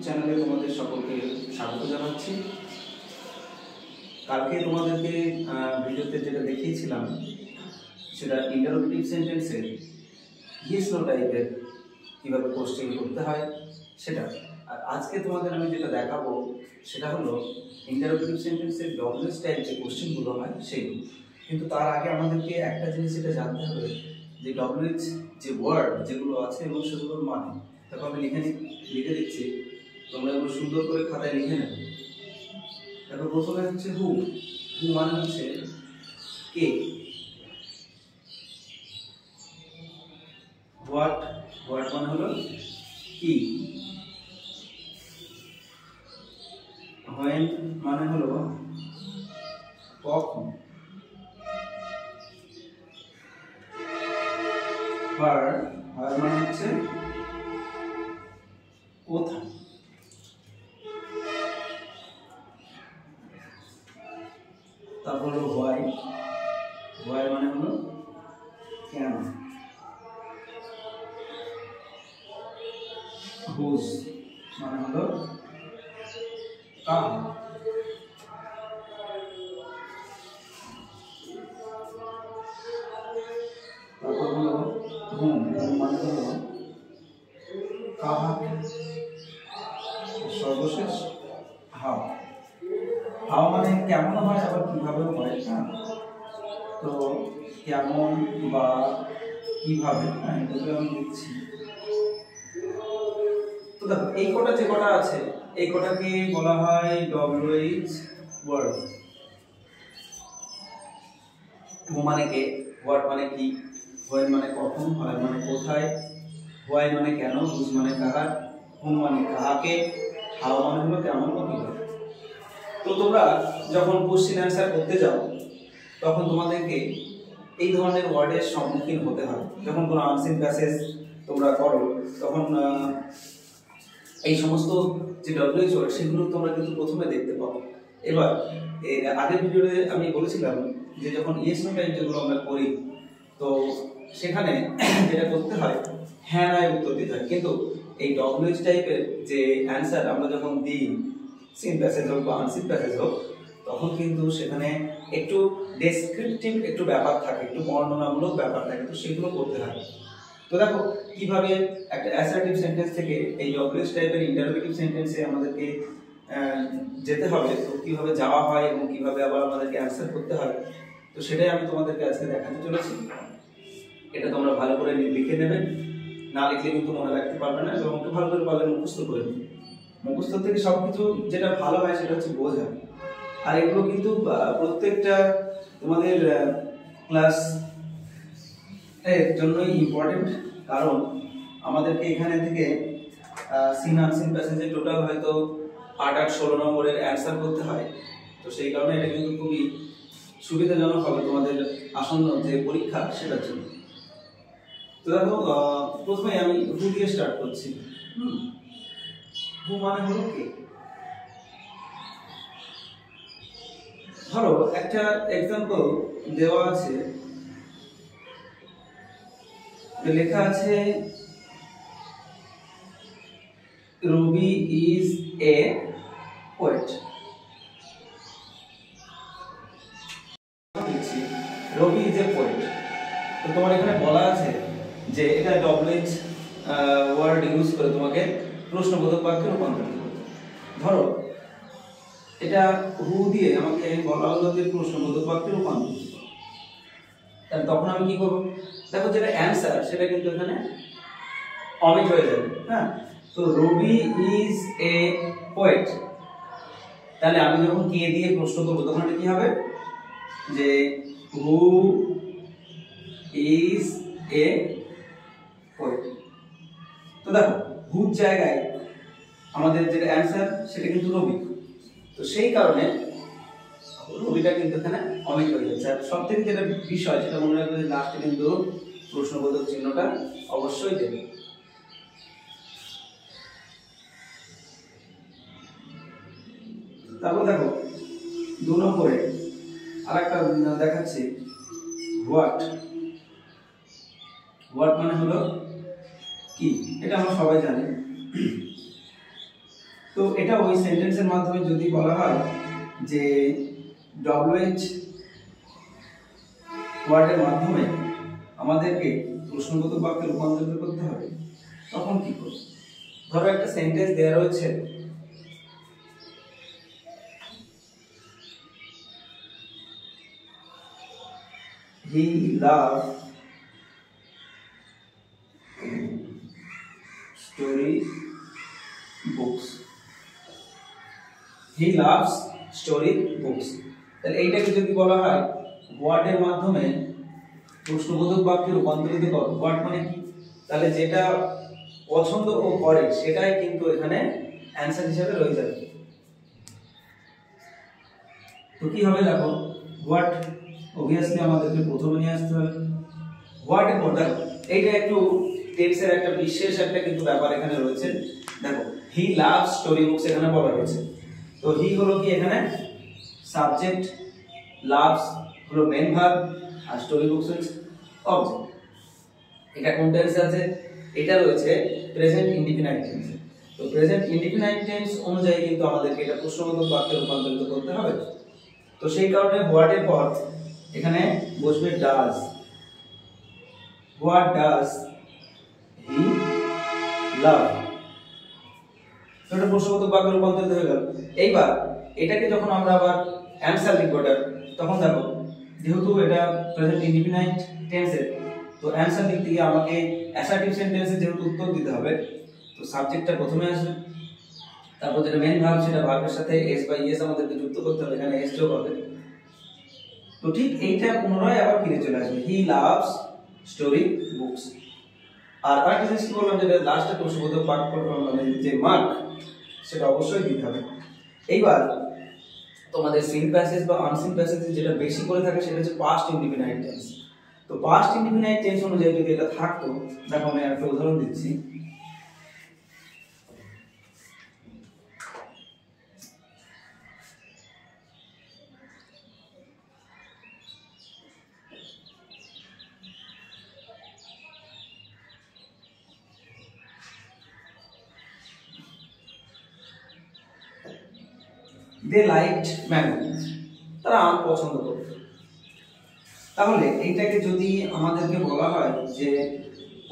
চ্যানেলে তোমাদের সকলকে স্বাগত জানাচ্ছি। কালকে তোমাদেরকে ভিডিওতে যেটা দেখিয়েছিলাম সেটা ইন্টারোগেটিভ সেন্টেন্সের ইয়েস নো টাইপের কীভাবে কোশ্চেন করতে হয় সেটা। আর আজকে তোমাদের আমি যেটা দেখাবো সেটা হলো ইন্টারোগেটিভ সেন্টেন্সের ডব্লিউএস টাইপ যে কোশ্চেনগুলো হয় সেইগুলো। কিন্তু তার আগে আমাদেরকে একটা জিনিস এটা জানতে হবে যে ডব্লিউএস যে ওয়ার্ড যেগুলো আছে এবং সেগুলোর মানে। তারপর আমি লিখে দিচ্ছি, তোমরা এগুলো সুন্দর করে খাতায় লিখে নেবে। তারপর প্রথমে হচ্ছে হু মানে হচ্ছে কে, হোয়াট মানে হলো কি, হোয়েন মানে হলো কখন, হার মানে হচ্ছে কোথায়, তারপর হলো হোয়াই মানে হলো কেন, হুজ মানে হলো কার, তারপর হলো হুম মানে হলো কাহাকে, সর্বশেষ হাও মানে কেমন হয় আবার কিভাবে হয়। তো কেমন বা কিভাবে এগুলো আমি লিখছি। তো দেখো এই কটা যে কটা আছে এই কটাকে বলা হয় ডব্লিউএইচ ওয়ার্ড। হু মানে কে, হোয়াট মানে কি, হোয়েন মানে কখন, হার মানে কোথায়, হোয়াই মানে কেন, হুজ মানে কাহার, হুম মানে কাহাকে, হাও মানে হলো কেমন বা কিভাবে। তো তোমরা যখন কোশ্চেন অ্যান্সার করতে যাও তখন তোমাদেরকে এই ধরনের ওয়ার্ডের সম্মুখীন হতে হয়। যখন কোনো আনসিন প্যাসেজ তোমরা করো তখন এই সমস্ত যে ডব্লিউএইচ ওয়ার্ড সেগুলো তোমরা কিন্তু প্রথমে দেখতে পাও। এবার এর আগের ভিডিওতে আমি বলেছিলাম যে যখন ইয়েস নো টাইপ যেগুলো আমরা করি তো সেখানে যেটা করতে হয় হ্যাঁ নয় উত্তর দিতে হয়। কিন্তু এই ডব্লিউএইচ টাইপের যে অ্যান্সার আমরা যখন দিই সিন প্যাসেজ হোক বা আনসিন প্যাসেজ হোক তখন কিন্তু সেখানে একটু ডেসক্রিপটিভ একটু ব্যাপার থাকে, একটু বর্ণনামূলক ব্যাপার থাকে, তো সেগুলো করতে হয়। তো দেখো কিভাবে একটা অ্যাসার্টিভ সেন্টেন্স থেকে এই ডব্লিউএইচ টাইপের ইন্টারোগেটিভ সেন্টেন্সে আমাদেরকে যেতে হবে, তো কিভাবে যাওয়া হয় এবং কিভাবে আবার আমাদেরকে অ্যান্সার করতে হয়, তো সেটাই আমি তোমাদেরকে আজকে দেখাতে চলেছি। এটা তোমরা ভালো করে লিখে নেবে, না লিখলে কিন্তু মনে রাখতে পারবে না, এবং একটু ভালো করে পারলে মুখস্থ করে নেবে। মুখস্থ থেকে সবকিছু যেটা ভালো হয় সেটা হচ্ছে বোঝা। আর এগুলো কিন্তু প্রত্যেকটা তোমাদের ক্লাস এর জন্যই ইম্পর্টেন্ট, কারণ আমাদেরকে এখানে থেকে সিন আনসিন প্যাসেজে টোটাল হয়তো 8-16 নম্বরের অ্যান্সার করতে হয়। তো সেই কারণে এটা কিন্তু খুবই সুবিধাজনক হবে তোমাদের আসন্ন যে পরীক্ষা সেটার জন্য। তো দেখো প্রথমে আমি হু দিয়ে স্টার্ট করছি। হু মানে হলো কে। ধরো একটা এক্সাম্পল দেওয়া আছে, লেখা আছে Rabi is a poet. Rabi is a poet. তো তোমার এখানে বলা আছে যে এটা ডব্লিউএইচ ওয়ার্ড ইউজ করে তোমাকে প্রশ্নবোধক বাক্যে রূপান্তরিত করতে। ধরো এটা হু দিয়ে আমাকে বলা হলো যে প্রশ্নবোধক বাক্যে রূপান্তরিত করো, তাহলে তখন আমি কি করবো? দেখো যেটা অ্যান্সার সেটা কিন্তু এখানে অমিট হয়ে যাবে। তো রবি ইজ এ পোয়েট, তাহলে আমি যখন কে দিয়ে প্রশ্ন করবো তখন এটা কি হবে যে হু ইজ এ পোয়েট। তো দেখো হুর জায়গায় আমাদের যেটা অ্যান্সার সেটা কিন্তু রবি, তো সেই কারণে রবিটা কিন্তু এখানে অমিট হয়ে যাচ্ছে। আর সব থেকে যেটা বিষয় সেটা মনে রাখবে যে লাস্টে কিন্তু প্রশ্নবোধক চিহ্নটা অবশ্যই দেবে। তারপর দেখো 2 নম্বরে আরেকটা দেখাচ্ছি হোয়াট মানে হলো কি, এটা আমরা সবাই জানি। তো এটা ওই সেন্টেন্সের মাধ্যমে যদি বলা হয় যে WH ওয়ার্ডের মাধ্যমে আমাদেরকে প্রশ্নবোধক বাক্যে রূপান্তরিত করতে হবে, তখন কি করব? ধরো একটা সেন্টেন্স দেওয়া রয়েছে, he loves story books, he loves story books। তাহলে এইটাকে যদি বলা হয় ওয়ার্ডের মাধ্যমে প্রশ্নবোধক বাক্যে রূপান্তরিত করো, ওয়ার্ড মানে কি? তাহলে যেটা পছন্দ ও করে সেটাই কিন্তু এখানে অ্যানসার হিসেবে রয়ে যাবে। তো কি হবে দেখো, হোয়াট obviously আমাদেরকে প্রথমে নিয়ে আসতে হবে হোয়াট এর পর। দেখো এইটা একটু টেন্সের একটা বিশেষ একটা কিন্তু ব্যাপার এখানে রয়েছে। দেখো হি লাভস স্টোরি বুকস এখানে বলা হয়েছে, তো হি হলো কি এখানে সাবজেক্ট, লাভস হলো মেইন ভার্ব, আর স্টোরি বুকস হচ্ছে অবজেক্ট। এটা কোন টেন্সে আছে? এটা রয়েছে প্রেজেন্ট ইনডিফিনাইট টেন্সে। তো প্রেজেন্ট ইনডিফিনাইট টেন্স অনুযায়ী কিন্তু আমাদেরকে এটা প্রশ্নবোধক বাক্যে রূপান্তরিত করতে হবে। তো সেই কারণে হোয়াট এর পর এখানে বসবে ডাজ। হোয়াট ডাজ হি লাভ, তো এটা প্রশ্নবোধক বাক্যে রূপান্তরিত হয়ে গেল। এইবার এটাকে যখন আমরা আবার অ্যানসার লিখব, তখন দেখো যেহেতু এটা প্রেজেন্ট ইনডিফিনাইট টেন্সে, তো অ্যানসার লিখতে গিয়ে আমাকে অ্যাসার্টিভ সেন্টেন্সে যেহেতু উত্তর দিতে হবে, তো সাবজেক্টটা প্রথমে আসবে, তারপর যেটা মেইন ভার্ব সেটা ভার্বের সাথে এস বা ইএস আমাদেরকে যুক্ত করতে হবে, এখানে এস যোগ হবে। তো ঠিক এইটা পুনরায় আবার ফিরে চলে আসবে, হি লাভস স্টোরি বুকস। আর আরেকটা জিনিস কি বললাম, যেটা লাস্টে প্রশ্নবোধক বাক্য মানে যে মার্ক সেটা অবশ্যই দিতে হবে। এইবার তোমাদের সিন প্যাসেজ বা আনসিন প্যাসেজে যেটা বেশি করে থাকে সেটা হচ্ছে পাস্ট ইনডিফিনাইট টেন্স। তো পাস্ট ইনডিফিনাইট টেন্স অনুযায়ী যদি এটা থাকতো, দেখো আমি একটা উদাহরণ দিচ্ছি। they liked mango, তারা আম পছন্দ করত। তাহলে এইটাকে যদি আমাদেরকে বলা হয় যে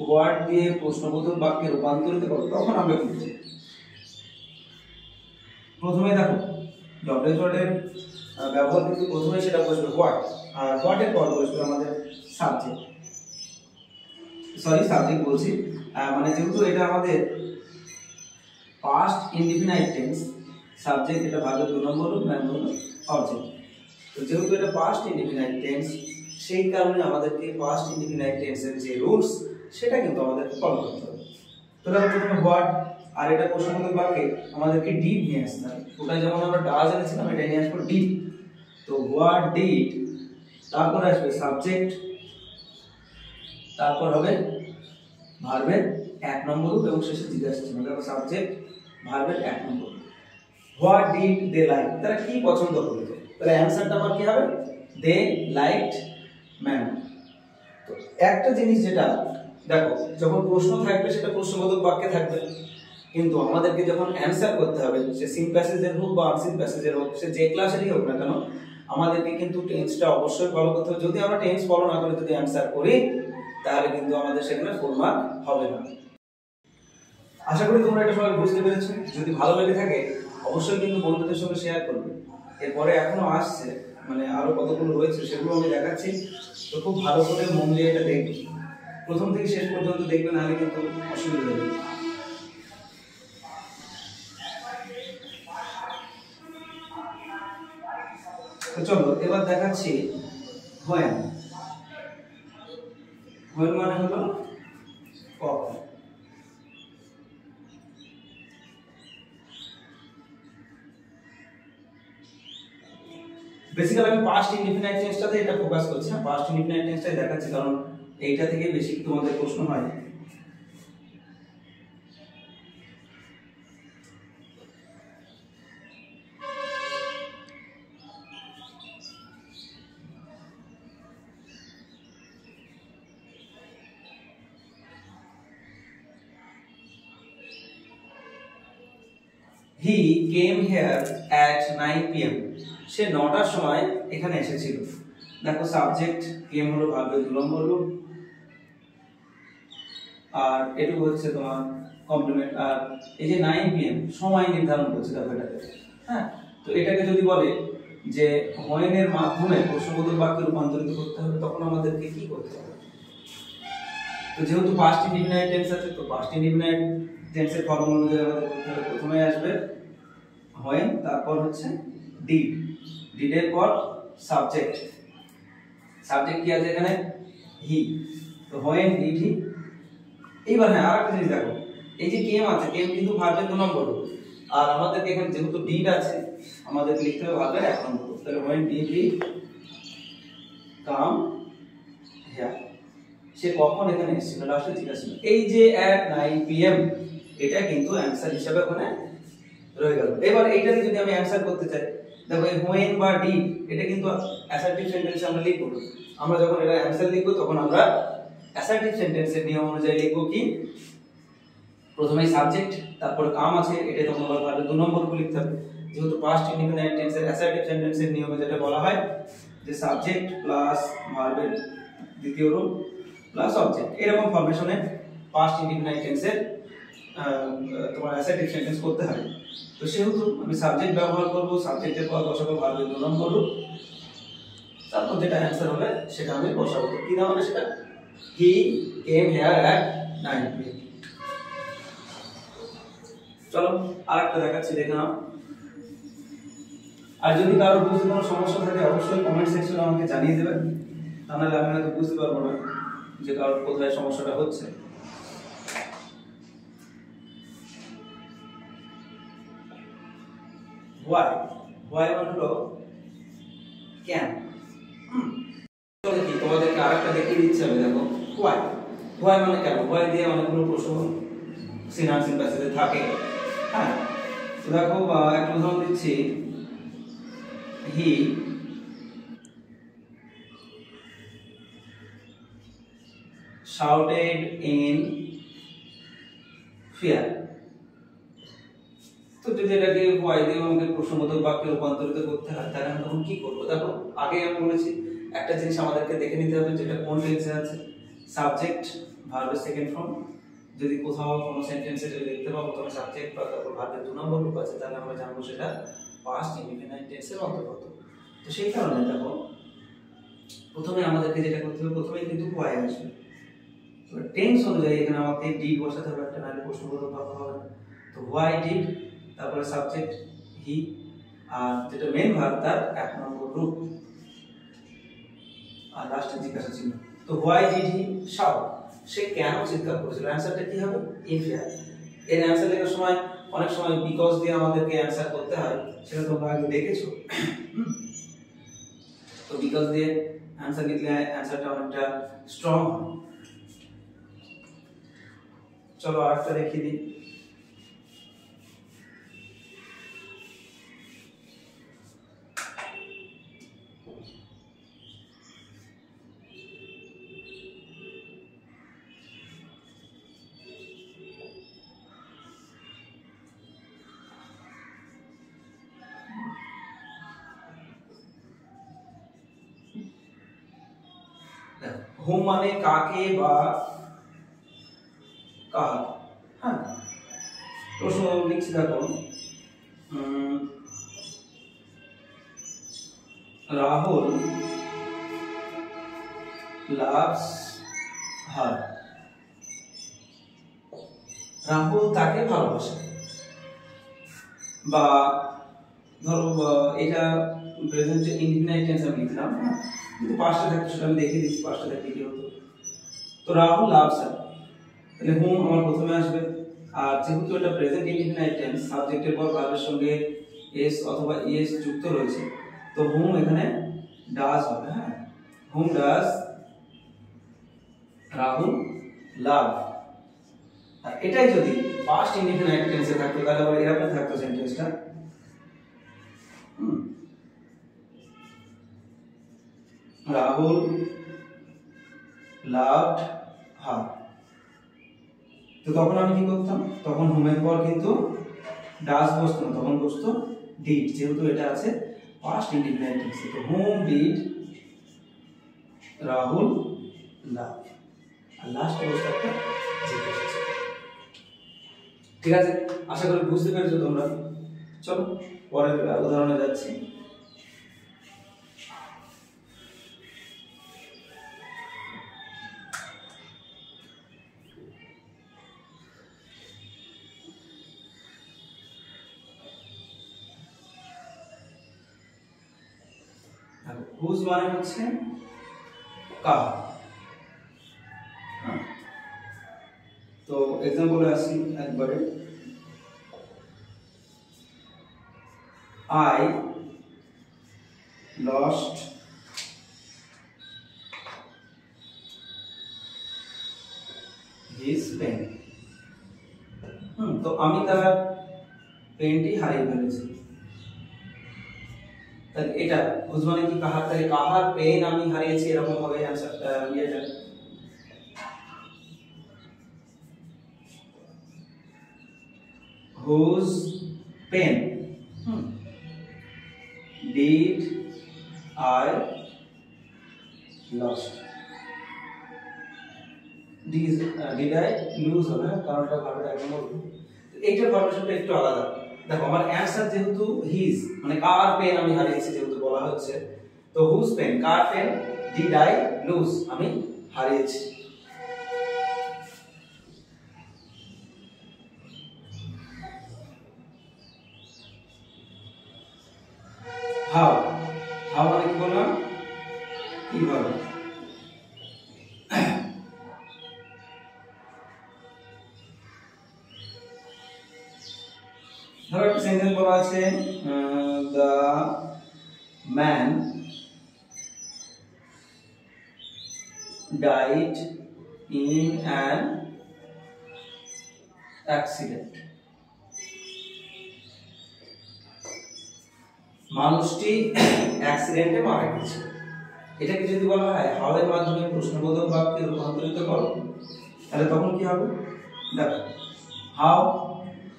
ওয়ার্ড দিয়ে প্রশ্নবোধক বাক্যে রূপান্তরিত করো, তখন আমরা কি করব? প্রথমে দেখো ডব্লিউএইচ ওয়ার্ডের ব্যবহার কিন্তু প্রথমে সেটা বসবে হোয়াট, আর হোয়াট এর পর বসবে আমাদের সাবজেক্ট। সাবজেক্ট বলছি, মানে যেহেতু এটা আমাদের পাস্ট ইনডিফিনাইট টেন্স, সাবজেক্ট এটা ভার্বের 2 নম্বর রূপ, ম্যান হলো অবজেক্ট। তো যেহেতু এটা পাস্ট ইনডিফিনাইট টেন্স, সেই কারণে আমাদেরকে পাস্ট ইনডিফিনাইট টেন্সের যে রুলস সেটা কিন্তু আমাদেরকে ফলো করতে হবে। তো দেখো প্রথমে হোয়াট, আর এটা প্রশ্নবোধক বাক্যে আমাদেরকে ডিড নিয়ে আসতে হবে। ওটা যেমন আমরা ডাজ এনেছিলাম, এটা নিয়ে আসবো ডিড। তো হোয়াট ডিড, তারপর আসবে সাবজেক্ট, তারপর হবে ভার্বের 1 নম্বর রূপ এবং শেষে জিজ্ঞাসা চিহ্ন। দেখো সাবজেক্ট ভার্বের 1 নম্বর। হোয়াট ডিড দে লাইক, তারা কি পছন্দ করতো? তাহলে অ্যানসারটা আমার কি হবে? দে লাইকড ম্যাঙ্গো। তো একটা জিনিস যেটা দেখো, যখন প্রশ্ন থাকবে সেটা প্রশ্নবোধক বাক্যে থাকবে, কিন্তু আমাদেরকে যখন অ্যানসার করতে হবে, সে সিন প্যাসেজের হোক বা আনসিন প্যাসেজের হোক, সে যে ক্লাসেরই হোক না কেন, আমাদেরকে কিন্তু টেন্সটা অবশ্যই ফলো করতে হবে। যদি আমরা টেন্স ফলো না করে যদি অ্যানসার করি, তাহলে কিন্তু আমাদের সেখানে ফুল মার্ক হবে না। আশা করি তোমরা এটা সবাই বুঝতে পেরেছো। যদি ভালো লেগে থাকে অবশ্যই কিন্তু বন্ধুদের সঙ্গে শেয়ার করবে। এরপরে এখনো আসছে, মানে আরো কতগুলো রয়েছে, সেগুলো আমি দেখাচ্ছি। তো খুব ভালো করে মন দিয়ে এটা দেখবে, প্রথম থেকে শেষ পর্যন্ত দেখবে, নাহলে কিন্তু অসুবিধা হবে। তো চলো এবার দেখাচ্ছি হোয়েন। হোয়েন মানে হলো কখন। বেসিক্যালি আমি পাস্ট ইনডিফিনাইট টেন্সটাতে এটা ফোকাস করছি, না পাস্ট ইনডিফিনাইট টেন্সটাই দেখাচ্ছি, কারণ এইটা থেকে বেশি তোমাদের প্রশ্ন হয়। হি কেম হেয়ার অ্যাট 9 PM, সে 9টার সময় এখানে এসেছিল। দেখো সাবজেক্ট কেম হলো ভার্বের 2 নম্বর রূপ, আর এটুকু হচ্ছে তোমার কমপ্লিমেন্ট। আর এই যে 9 PM সময় নির্ধারণ করছে দেখো এটাতে, হ্যাঁ। তো এটাকে যদি বলে যে when এর মাধ্যমে প্রশ্নবোধক বাক্যে রূপান্তরিত করতে হবে, তখন আমাদেরকে কি করতে হবে? তো যেহেতু পাস্ট ইনডিফিনাইট টেন্স আছে, তো পাস্ট ইনডিফিনাইট টেন্সের ফর্মুলা অনুযায়ী আমাদের করতে হবে, প্রথমে আসবে when, তারপর হচ্ছে did, did এর পর সাবজেক্ট, সাবজেক্ট কি আছে এখানে? হি। তো when did he। এইবার হ্যাঁ আরেকটা জিনিস দেখো, এই যে কেম আছে, কেম কিন্তু ভার্বের 2 নম্বর রূপ, আর আমাদেরকে এখানে যেহেতু ডিড আছে আমাদের লিখতে হবে ভার্বের 1 নম্বর রূপ। তাহলে when did he come here, সে কখন এখানে এসেছিল, লাস্টে জিজ্ঞাসা ছিল। এই যে at 9 PM এটা কিন্তু অ্যানসার হিসেবে ওখানে রয়ে গেল। এবার এইটাকে যদি আমি অ্যানসার করতে চাই, দেখো এই when বা did এটা কিন্তু অ্যাসার্টিভ সেন্টেন্সে আমরা লিখব। আমরা যখন এটা অ্যানসার লিখব তখন আমরা অ্যাসার্টিভ সেন্টেন্সের নিয়ম অনুযায়ী লিখব কি, প্রথমে সাবজেক্ট, তারপর কাম আছে, এটা তখন আবার ভার্বের 2 নম্বর রূপে লিখতে হবে। যেহেতু পাস্ট ইনডিফিনাইট টেন্সের অ্যাসার্টিভ সেন্টেন্সের নিয়মে যেটা বলা হয় যে সাবজেক্ট প্লাস ভার্বের দ্বিতীয় রূপ প্লাস অবজেক্ট, এরকম ফরমেশনে পাস্ট ইনডিফিনাইট টেন্সের তোমার অ্যাসার্টিভ সেন্টেন্স করতে হয়। তো সেহেতু আমি সাবজেক্ট ব্যবহার করব, সাবজেক্টের পর বসাবো ভার্বের 2 নম্বর রূপ, তারপর যেটা অ্যানসার হবে সেটা আমি বসাবো। তো কি দাও না সেটা, হি কেম হেয়ার অ্যাট 9 PM। চলো আরেকটা দেখাচ্ছি, দেখে নাও। আর যদি কারো বুঝতে কোনো সমস্যা থাকে অবশ্যই কমেন্ট সেকশনে আমাকে জানিয়ে দেবেন, তা নাহলে আমি হয়তো বুঝতে পারবো না যে কারোর কোথায় সমস্যাটা হচ্ছে। why, why মানে হলো কেন। দেখি তোমাদেরকে আরেকটা দেখিয়ে দিচ্ছি আমি, দেখো why, why মানে কেন। why দিয়ে অনেকগুলো প্রশ্ন সিনানসিন প্যাসেজে থাকে, হ্যাঁ। তো দেখো একটা উদাহরণ দিচ্ছি, হি shouted in fear। তো যদি এটাকে why দিয়ে আমাকে প্রশ্নবোধক বাক্যে রূপান্তরিত করতে হয় তাহলে আমি তখন কি করব? দেখো আগে আমি বলেছি একটা জিনিস আমাদেরকে দেখে নিতে হবে যেটা কোন টেন্সে আছে, সাবজেক্ট ভার্বের সেকেন্ড ফর্ম। যদি কোথাও কোনো সেন্টেন্সে যদি দেখতে পাবো তবে সাবজেক্ট বা তারপর ভার্বের 2 নম্বর রূপ আছে, তাহলে আমরা জানবো সেটা পাস্ট ইনডিফিনাইট টেন্সের অন্তর্গত। তো সেই কারণে দেখো প্রথমে আমাদেরকে যেটা করতে হবে, প্রথমে কিন্তু why আসবে, এবার টেন্স অনুযায়ী এখানে আমাকে ডিড বসাতে হবে, একটা নারী প্রশ্নবোধক বাক্য হবে। তো why did, তারপরে সাবজেক্ট হি, আর যেটা মেইন ভার্ব তার 1 নম্বর রূপ, আর লাস্টে জিজ্ঞাসা চিহ্ন। তো why did he shout, সে কেন চিৎকার করেছিল, অ্যানসারটা কি হবে? If here. এর অ্যানসার লেখার সময় অনেক সময় বিকজ দিয়ে আমাদেরকে অ্যানসার করতে হয়, সেটা তোমরা আগে দেখেছো। তো বিকজ দিয়ে অ্যানসার লিখলে অ্যানসারটা অনেকটা স্ট্রং হয়। চলো আরেকটা দেখিয়ে দিই। হুম মানে কাকে বা কাহাকে, হ্যাঁ। প্রশ্ন লিখছি দেখো, রাহুল লাভস হার, রাহুল তাকে ভালোবাসে। বা ধরো এটা প্রেজেন্ট ইনডিফিনাইট টেন্স আমি লিখলাম, যদি পাস্টে থাকতো সেটা আমি দেখিয়ে দিচ্ছি পাস্টে থাকলে কি হতো। তো রাহুল লাভস হার, তাহলে হুম আমার প্রথমে আসবে, আর যেহেতু এটা প্রেজেন্ট ইনডিফিনাইট টেন্স সাবজেক্টের পর ভার্বের সঙ্গে এস অথবা ইএস যুক্ত রয়েছে, তো হুম এখানে ডাজ হবে, হ্যাঁ। হুম ডাজ রাহুল লাভ। আর এটাই যদি পাস্ট ইনডিফিনাইট টেন্সে থাকতো তাহলে আবার এরকম থাকতো সেন্টেন্সটা, রাহুল লাভড হার। তো তখন আমি কি করতাম, তখন হুমের পর কিন্তু ডাজ বসতো না, তখন বসতো ডিড, যেহেতু এটা আছে পাস্ট ইনডিফিনাইট টেন্সে। তো হোম ডিড রাহুল লাভ, আর লাস্ট বসতো একটা জিজ্ঞাসা ছিল। ঠিক আছে, আশা করি বুঝতে পেরেছো তোমরা। চলো পরের উদাহরণে যাচ্ছি। হুজ মানে হচ্ছে কাহা। তো এক্সাম্পলে আসি একবারে। I lost his pen. তো আমি তার পেনটি হারিয়ে ফেলেছি। তাহলে এটা হুজ মানে কি কাহার, তাহলে কাহার পেন আমি হারিয়েছি, এরকম হবে অ্যানসারটা ইয়েটা। whose pen did I lost? did I lose হবে, কারণ এটা ভার্বটা একদম বলবো। এইটার ভার্বেশনটা একটু আলাদা। দেখো আমার অ্যানসার যেহেতু হিজ মানে কার পেন আমি হারিয়েছি যেহেতু বলা হচ্ছে, তো হুজ পেন কার পেন ডিড আই লুজ আমি হারিয়েছি। হাউ, হাউ মানে কি বললাম, কিভাবে। ধরো একটা সেন্টেন্স বলা আছে, the man died in an accident. মানুষটি অ্যাক্সিডেন্টে মারা গেছে। এটাকে যদি বলা হয় হাউ এর মাধ্যমে প্রশ্নবোধক বাক্যে রূপান্তরিত করো, তাহলে তখন কি হবে? দেখো হাউ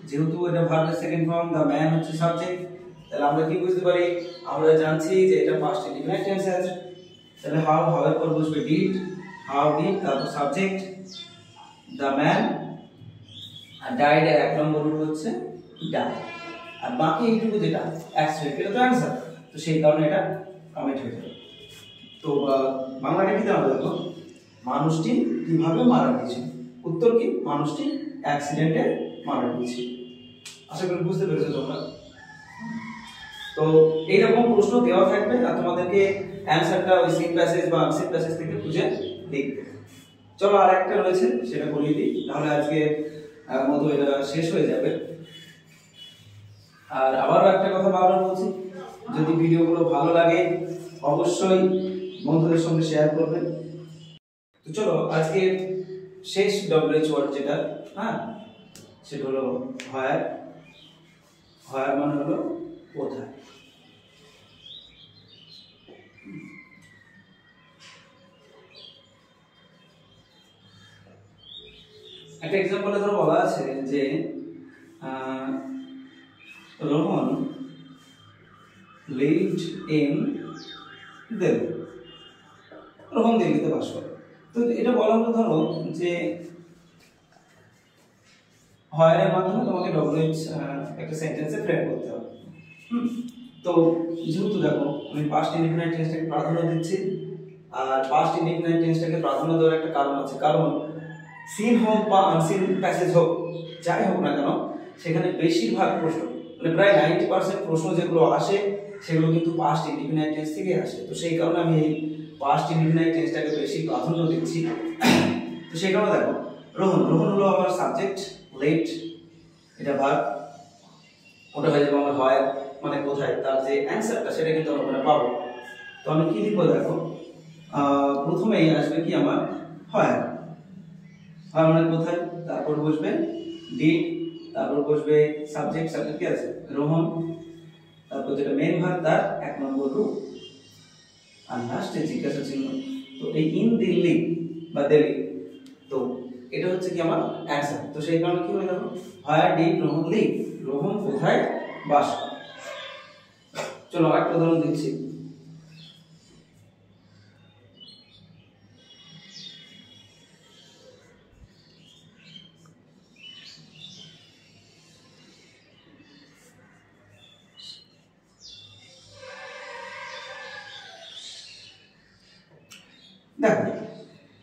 যেহেতু এটা ভার্বের সেকেন্ড ফর্ম, দ্য ম্যান হচ্ছে সাবজেক্ট, তাহলে আমরা কি বুঝতে পারি, আমরা জানছি যে এটা পাস্ট ইনডিফিনাইট টেন্সে আছে। তাহলে হাউ, হাউ এর পর বসবে ডিড, হাউ ডিড, তারপর সাবজেক্ট দ্য ম্যান, আর ডাইড এর এক নম্বর রূপ হচ্ছে ডাই, আর বাকি এইটুকু যেটা অ্যাক্সিডেন্ট এটা তো অ্যানসার, তো সেই কারণে এটা কমেন্ট হয়ে যাবে। তো বাংলাটা কি দাঁড়াবে দেখো, মানুষটি কিভাবে মারা গেছে, উত্তর কি মানুষটি অ্যাক্সিডেন্টে মারা গেছে। আশা করি বুঝতে পেরেছো তোমরা। তো এইরকম প্রশ্ন দেওয়া থাকবে আর তোমাদেরকে অ্যানসারটা ওই সিন প্যাসেজ বা আনসিন প্যাসেজ থেকে খুঁজে দেখতে। চলো আর একটা রয়েছে সেটা বলিয়ে দিই, তাহলে আজকে মতো এটা শেষ হয়ে যাবে। আর আবারও একটা কথা বারবার বলছি, যদি ভিডিওগুলো ভালো লাগে অবশ্যই বন্ধুদের সঙ্গে শেয়ার করবেন। তো চলো আজকে শেষ ডব্লিউএইচ ওয়ার্ড যেটা, হ্যাঁ সেটা হলো হোয়ার। হোয়ার মানে হলো কোথায়। একটা এক্সাম্পলে ধরো বলা আছে যে রোহন lived in দিল্লি, রোহন দিল্লিতে বাস করে। তো এটা বলা হলো ধরো যে হোয়ারের মাধ্যমে তোমাকে ডব্লিউএইচ একটা সেন্টেন্সে ফ্রেম করতে হবে। তো যেহেতু দেখো আমি পাস্ট ইনডিফিনাইট টেন্সটাকে প্রাধান্য দিচ্ছি, আর পাস্ট ইনডিফিনাইট টেন্সটাকে প্রাধান্য দেওয়ার একটা কারণ আছে, কারণ সিন হোক বা আনসিন প্যাসেজ হোক যাই হোক না কেন, সেখানে বেশিরভাগ প্রশ্ন মানে প্রায় 90% প্রশ্ন যেগুলো আসে সেগুলো কিন্তু পাস্ট ইনডিফিনাইট টেন্স থেকে আসে। তো সেই কারণে আমি এই পাস্ট ইনডিফিনাইট টেন্সটাকে বেশি প্রাধান্য দিচ্ছি। তো সেই কারণে দেখো রোহন, রোহন হলো আমার সাবজেক্ট, লেট এটা ভার্ব, ওটা হয়ে যাবে আমার হয় মানে কোথায়, তার যে অ্যানসারটা সেটা কিন্তু আমরা ওখানে পাবো। তো আমি কি লিখবো দেখো, প্রথমেই আসবে কি আমার হয়, হয় মানে কোথায়, তারপর বসবে ডিড, তারপর বসবে সাবজেক্ট, সাবজেক্ট কি আছে রোহন, তারপর যেটা মেইন ভার্ব তার এক নম্বর রূপ, আর লাস্টে জিজ্ঞাসা চিহ্ন। তো এই ইন দিল্লি বা দিল্লি, তো এটা হচ্ছে কি আমার অ্যান্সার। তো সেই কারণে কি হয়ে দেখো, where did Rohan live, Rohan কোথায় বাস করে। চলো আরেকটা উদাহরণ দিচ্ছি। দেখো,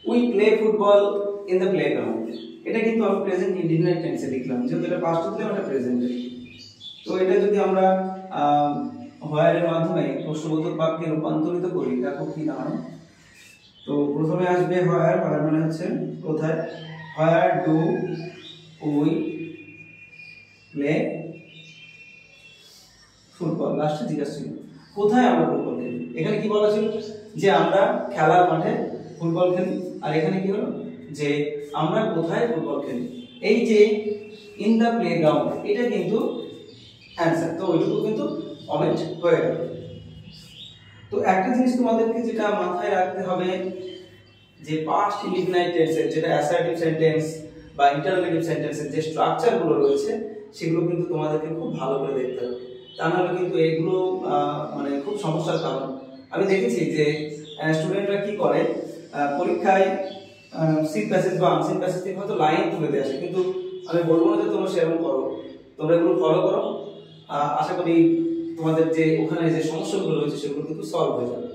we play football in the playground, এটা কিন্তু আমি প্রেজেন্ট ইনডিফিনিট টেন্সে লিখলাম, যেহেতু এটা পাস্ট দিলাম, এটা প্রেজেন্টে। তো এটা যদি আমরা হোয়ার এর মাধ্যমে প্রশ্নবোধক বাক্যে রূপান্তরিত করি, দেখো কি দাঁড়ায়। তো প্রথমে আসবে হোয়ার, হোয়ার মানে হচ্ছে কোথায়, where do we play football, লাস্টে জিজ্ঞাসা ছিল কোথায় আমরা ফুটবল খেলি। এখানে কি বলা ছিল যে আমরা খেলার মাঠে ফুটবল খেলি, আর এখানে কি হলো যে আমরা কোথায় ফুটবল খেলি। এই যে ইন দ্য প্লেগ্রাউন্ড, এটা কিন্তু অ্যান্সার, তো ওইটুকু কিন্তু অমিট হয়ে গেল। তো একটা জিনিস তোমাদেরকে যেটা মাথায় রাখতে হবে, যে পাস্ট ইনডিফিনাইট টেন্সের যেটা অ্যাসার্টিভ সেন্টেন্স বা ইন্টারোগেটিভ সেন্টেন্সের যে স্ট্রাকচারগুলো রয়েছে, সেগুলো কিন্তু তোমাদেরকে খুব ভালো করে দেখতে হবে, তা নাহলে কিন্তু এগুলো মানে খুব সমস্যার কারণ। আমি দেখেছি যে স্টুডেন্টরা কি করে, পরীক্ষায় সিট প্যাসেজ বা আনসিন প্যাসেজ থেকে হয়তো লাইন তুলে দিয়ে আসে, কিন্তু আমি বলবো না যে তোমরা সেরকম করো, তোমরা এগুলো ফলো করো, আশা করি তোমাদের যে ওখানে যে সমস্যাগুলো রয়েছে সেগুলো কিন্তু সলভ হয়ে যাবে।